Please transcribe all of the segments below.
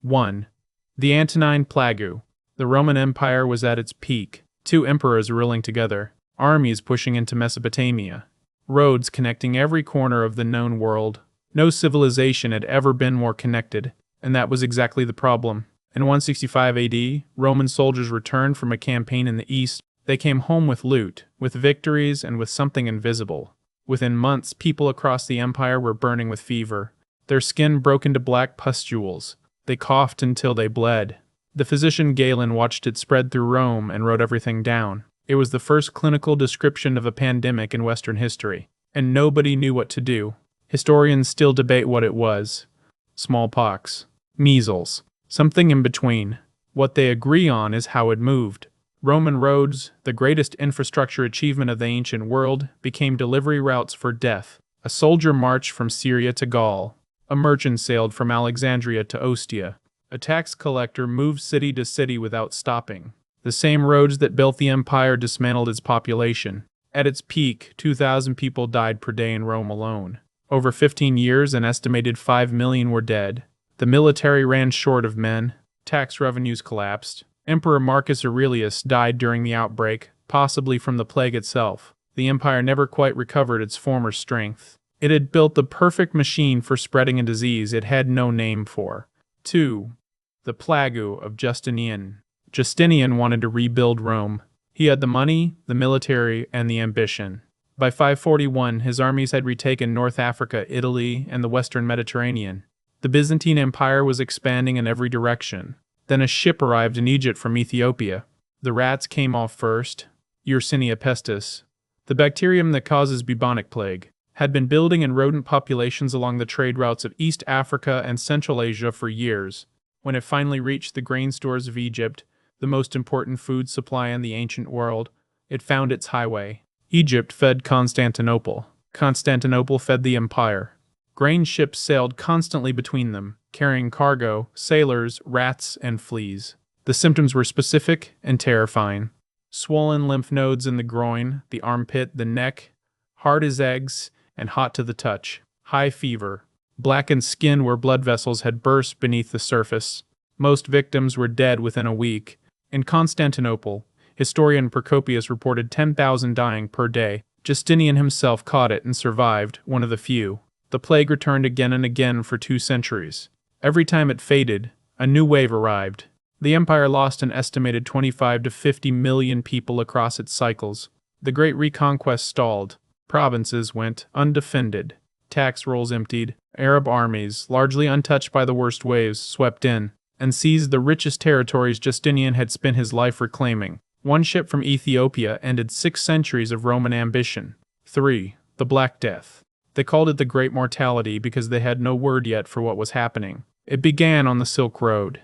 1. The Antonine Plague. The Roman Empire was at its peak. 2 emperors ruling together. Armies pushing into Mesopotamia. Roads connecting every corner of the known world. No civilization had ever been more connected, and that was exactly the problem. In 165 AD, Roman soldiers returned from a campaign in the east. They came home with loot, with victories, and with something invisible. Within months, people across the empire were burning with fever. Their skin broke into black pustules. They coughed until they bled. The physician Galen watched it spread through Rome and wrote everything down. It was the first clinical description of a pandemic in Western history, and nobody knew what to do. Historians still debate what it was. Smallpox. Measles. Something in between. What they agree on is how it moved. Roman roads, the greatest infrastructure achievement of the ancient world, became delivery routes for death. A soldier marched from Syria to Gaul. A merchant sailed from Alexandria to Ostia. A tax collector moved city to city without stopping. The same roads that built the empire dismantled its population. At its peak, 2,000 people died per day in Rome alone. Over 15 years, an estimated 5 million were dead. The military ran short of men. Tax revenues collapsed. Emperor Marcus Aurelius died during the outbreak, possibly from the plague itself. The empire never quite recovered its former strength. It had built the perfect machine for spreading a disease it had no name for. 2. The Plague of Justinian. Justinian wanted to rebuild Rome. He had the money, the military, and the ambition. By 541, his armies had retaken North Africa, Italy, and the Western Mediterranean. The Byzantine Empire was expanding in every direction. Then a ship arrived in Egypt from Ethiopia. The rats came off first. Yersinia pestis, the bacterium that causes bubonic plague, had been building in rodent populations along the trade routes of East Africa and Central Asia for years. When it finally reached the grain stores of Egypt, the most important food supply in the ancient world, it found its highway. Egypt fed Constantinople. Constantinople fed the empire. Grain ships sailed constantly between them, carrying cargo, sailors, rats, and fleas. The symptoms were specific and terrifying. Swollen lymph nodes in the groin, the armpit, the neck, hard as eggs, and hot to the touch. High fever. Blackened skin where blood vessels had burst beneath the surface. Most victims were dead within a week. In Constantinople, historian Procopius reported 10,000 dying per day. Justinian himself caught it and survived, one of the few. The plague returned again and again for 2 centuries. Every time it faded, a new wave arrived. The empire lost an estimated 25 to 50 million people across its cycles. The Great Reconquest stalled. Provinces went undefended. Tax rolls emptied. Arab armies, largely untouched by the worst waves, swept in and seized the richest territories Justinian had spent his life reclaiming. One ship from Ethiopia ended 6 centuries of Roman ambition. 3. The Black Death. They called it the Great Mortality because they had no word yet for what was happening. It began on the Silk Road.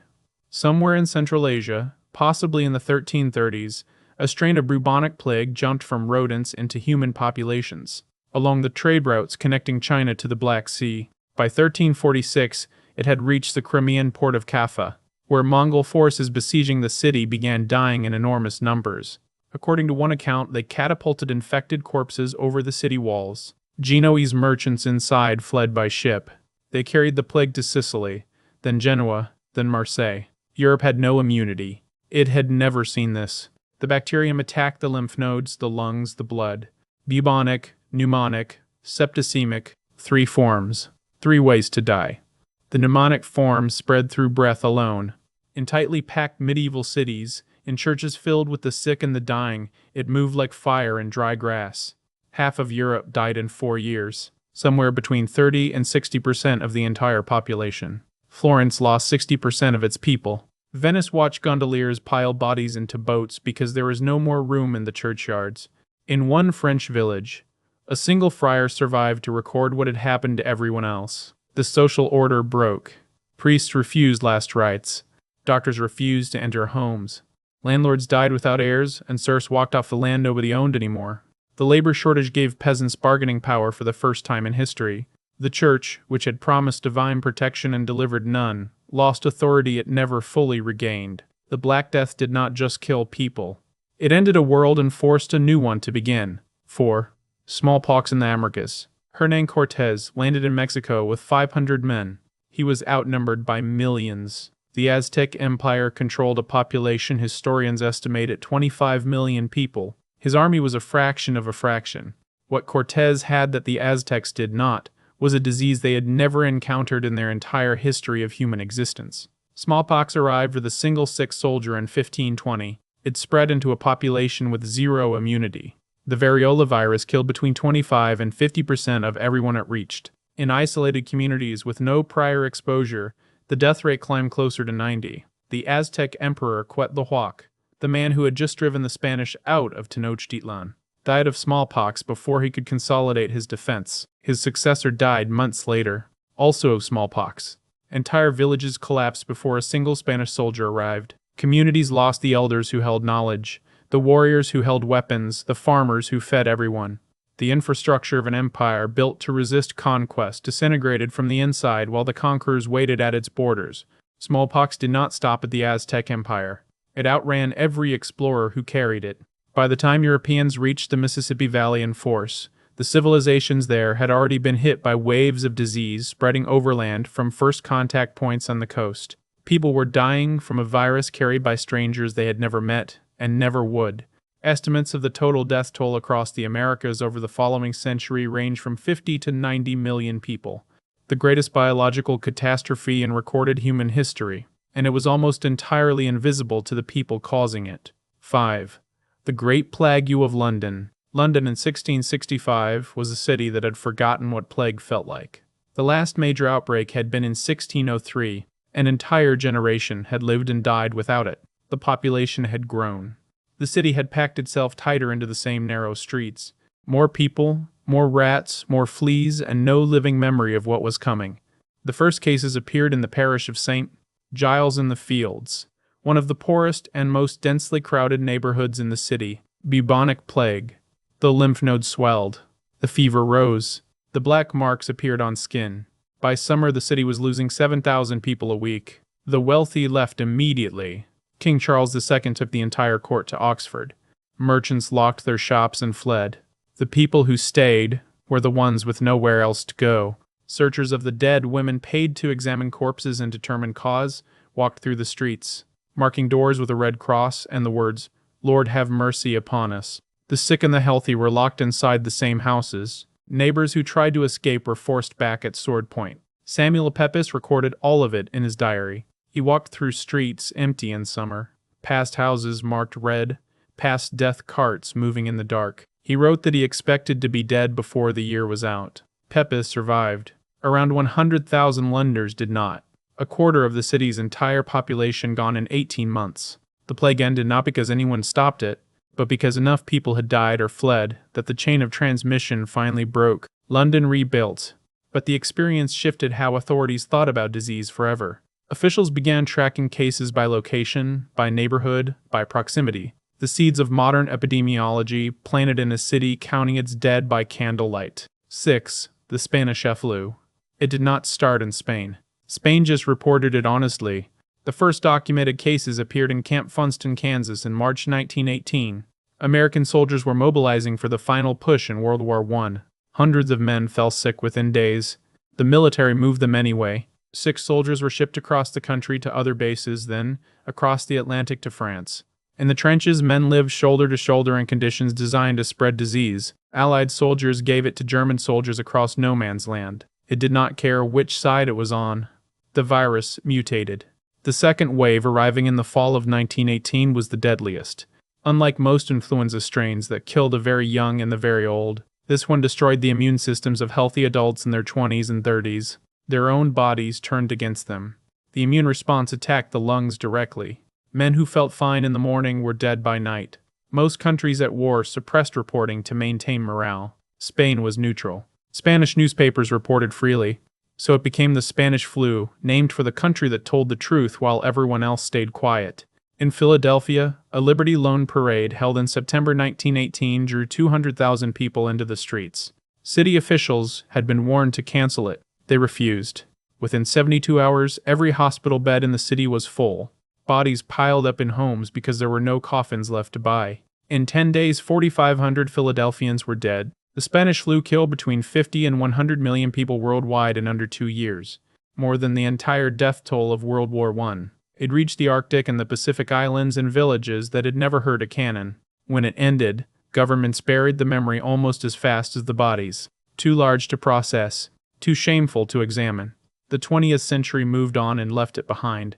Somewhere in Central Asia, possibly in the 1330s, a strain of bubonic plague jumped from rodents into human populations. Along the trade routes connecting China to the Black Sea, by 1346, it had reached the Crimean port of Kaffa, where Mongol forces besieging the city began dying in enormous numbers. According to one account, they catapulted infected corpses over the city walls. Genoese merchants inside fled by ship. They carried the plague to Sicily, then Genoa, then Marseille. Europe had no immunity. It had never seen this. The bacterium attacked the lymph nodes, the lungs, the blood. Bubonic, pneumonic, septicemic, 3 forms, 3 ways to die. The pneumonic form spread through breath alone. In tightly packed medieval cities, in churches filled with the sick and the dying, it moved like fire in dry grass. Half of Europe died in 4 years, somewhere between 30 and 60% of the entire population. Florence lost 60% of its people. Venice watched gondoliers pile bodies into boats because there was no more room in the churchyards. In one French village, a single friar survived to record what had happened to everyone else. The social order broke. Priests refused last rites. Doctors refused to enter homes. Landlords died without heirs, and serfs walked off the land nobody owned anymore. The labor shortage gave peasants bargaining power for the first time in history. The church, which had promised divine protection and delivered none, lost authority it never fully regained. The Black Death did not just kill people. It ended a world and forced a new one to begin. 4. Smallpox in the Americas. Hernán Cortés landed in Mexico with 500 men. He was outnumbered by millions. The Aztec Empire controlled a population historians estimate at 25 million people. His army was a fraction of a fraction. What Cortez had that the Aztecs did not was a disease they had never encountered in their entire history of human existence. Smallpox arrived with a single sick soldier in 1520. It spread into a population with zero immunity. The variola virus killed between 25 and 50% of everyone it reached. In isolated communities with no prior exposure, the death rate climbed closer to 90. The Aztec emperor Cuitlahuac, the man who had just driven the Spanish out of Tenochtitlan, died of smallpox before he could consolidate his defense. His successor died months later, also of smallpox. Entire villages collapsed before a single Spanish soldier arrived. Communities lost the elders who held knowledge, the warriors who held weapons, the farmers who fed everyone. The infrastructure of an empire built to resist conquest disintegrated from the inside while the conquerors waited at its borders. Smallpox did not stop at the Aztec Empire. It outran every explorer who carried it. By the time Europeans reached the Mississippi Valley in force, the civilizations there had already been hit by waves of disease spreading overland from first contact points on the coast. People were dying from a virus carried by strangers they had never met and never would. Estimates of the total death toll across the Americas over the following century range from 50 to 90 million people. The greatest biological catastrophe in recorded human history, and it was almost entirely invisible to the people causing it. 5. The Great Plague of London. London in 1665 was a city that had forgotten what plague felt like. The last major outbreak had been in 1603. An entire generation had lived and died without it. The population had grown. The city had packed itself tighter into the same narrow streets. More people, more rats, more fleas, and no living memory of what was coming. The first cases appeared in the parish of St. Giles in the Fields, one of the poorest and most densely crowded neighborhoods in the city. Bubonic plague. The lymph nodes swelled. The fever rose. The black marks appeared on skin. By summer, the city was losing 7,000 people a week. The wealthy left immediately. King Charles II took the entire court to Oxford. Merchants locked their shops and fled. The people who stayed were the ones with nowhere else to go. Searchers of the dead, women paid to examine corpses and determine cause, walked through the streets, marking doors with a red cross and the words, "Lord have mercy upon us." The sick and the healthy were locked inside the same houses. Neighbors who tried to escape were forced back at sword point. Samuel Pepys recorded all of it in his diary. He walked through streets empty in summer, past houses marked red, past death carts moving in the dark. He wrote that he expected to be dead before the year was out. Pepys survived. Around 100,000 Londoners did not. A quarter of the city's entire population gone in 18 months. The plague ended not because anyone stopped it, but because enough people had died or fled that the chain of transmission finally broke. London rebuilt, but the experience shifted how authorities thought about disease forever. Officials began tracking cases by location, by neighborhood, by proximity. The seeds of modern epidemiology planted in a city counting its dead by candlelight. 6. The Spanish flu. It did not start in Spain. Spain just reported it honestly. The first documented cases appeared in Camp Funston, Kansas in March 1918. American soldiers were mobilizing for the final push in World War I. Hundreds of men fell sick within days. The military moved them anyway. 6 soldiers were shipped across the country to other bases, then across the Atlantic to France. In the trenches, men lived shoulder to shoulder in conditions designed to spread disease. Allied soldiers gave it to German soldiers across no man's land. It did not care which side it was on. The virus mutated. The second wave, arriving in the fall of 1918, was the deadliest. Unlike most influenza strains that killed the very young and the very old, this one destroyed the immune systems of healthy adults in their 20s and 30s. Their own bodies turned against them. The immune response attacked the lungs directly. Men who felt fine in the morning were dead by night. Most countries at war suppressed reporting to maintain morale. Spain was neutral. Spanish newspapers reported freely, so it became the Spanish flu, named for the country that told the truth while everyone else stayed quiet. In Philadelphia, a Liberty Loan parade held in September 1918 drew 200,000 people into the streets. City officials had been warned to cancel it. They refused. Within 72 hours, every hospital bed in the city was full. Bodies piled up in homes because there were no coffins left to buy. In 10 days, 4,500 Philadelphians were dead. The Spanish flu killed between 50 and 100 million people worldwide in under 2 years, more than the entire death toll of World War I. It reached the Arctic and the Pacific Islands and villages that had never heard a cannon. When it ended, governments buried the memory almost as fast as the bodies. Too large to process, too shameful to examine. The 20th century moved on and left it behind,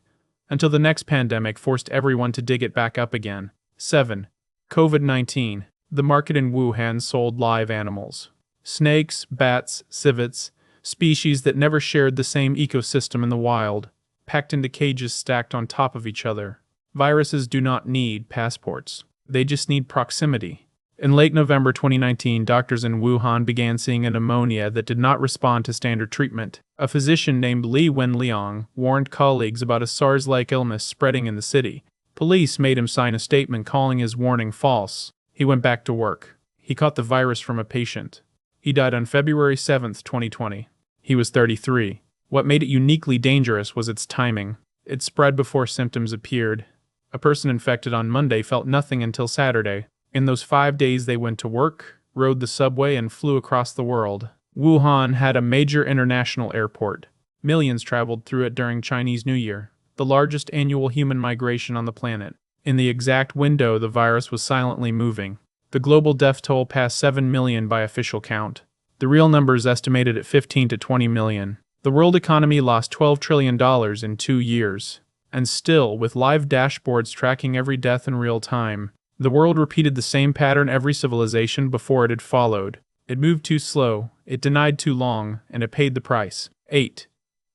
until the next pandemic forced everyone to dig it back up again. 7. COVID-19. The market in Wuhan sold live animals. Snakes, bats, civets, species that never shared the same ecosystem in the wild, packed into cages stacked on top of each other. Viruses do not need passports. They just need proximity. In late November 2019, doctors in Wuhan began seeing a pneumonia that did not respond to standard treatment. A physician named Li Wenliang warned colleagues about a SARS-like illness spreading in the city. Police made him sign a statement calling his warning false. He went back to work. He caught the virus from a patient. He died on February 7, 2020. He was 33. What made it uniquely dangerous was its timing. It spread before symptoms appeared. A person infected on Monday felt nothing until Saturday. In those 5 days they went to work, rode the subway, and flew across the world. Wuhan had a major international airport. Millions traveled through it during Chinese New Year, the largest annual human migration on the planet. In the exact window the virus was silently moving. The global death toll passed 7 million by official count. The real number is estimated at 15 to 20 million. The world economy lost $12 trillion in 2 years. And still, with live dashboards tracking every death in real time, the world repeated the same pattern every civilization before it had followed. It moved too slow, it denied too long, and it paid the price. 8.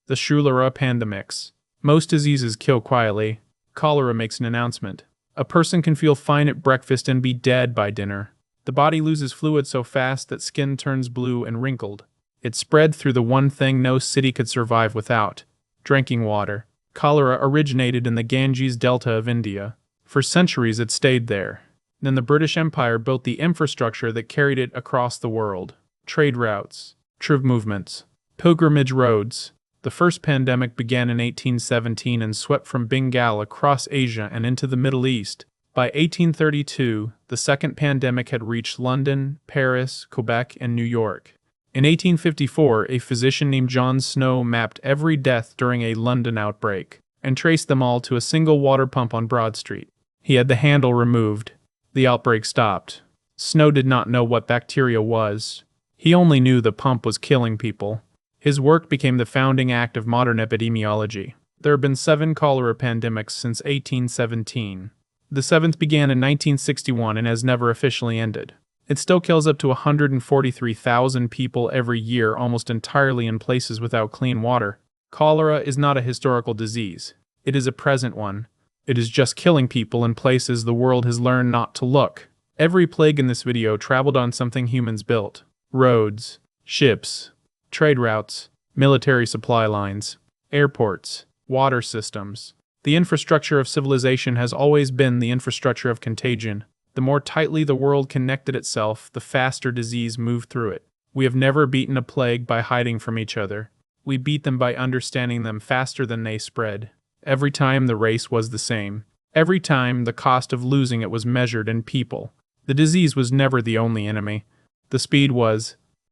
The Cholera pandemics. Most diseases kill quietly. Cholera makes an announcement. A person can feel fine at breakfast and be dead by dinner. The body loses fluid so fast that skin turns blue and wrinkled. It spread through the one thing no city could survive without: drinking water. Cholera originated in the Ganges Delta of India. For centuries it stayed there. Then the British Empire built the infrastructure that carried it across the world. Trade routes, trade movements, pilgrimage roads. The first pandemic began in 1817 and swept from Bengal across Asia and into the Middle East. By 1832, the second pandemic had reached London, Paris, Quebec, and New York. In 1854, a physician named John Snow mapped every death during a London outbreak and traced them all to a single water pump on Broad Street. He had the handle removed. The outbreak stopped. Snow did not know what bacteria was. He only knew the pump was killing people. His work became the founding act of modern epidemiology. There have been 7 cholera pandemics since 1817. The 7th began in 1961 and has never officially ended. It still kills up to 143,000 people every year, almost entirely in places without clean water. Cholera is not a historical disease. It is a present one. It is just killing people in places the world has learned not to look. Every plague in this video traveled on something humans built. Roads, ships, trade routes, military supply lines, airports, water systems. The infrastructure of civilization has always been the infrastructure of contagion. The more tightly the world connected itself, the faster disease moved through it. We have never beaten a plague by hiding from each other. We beat them by understanding them faster than they spread. Every time the race was the same. Every time the cost of losing it was measured in people. The disease was never the only enemy. The speed was.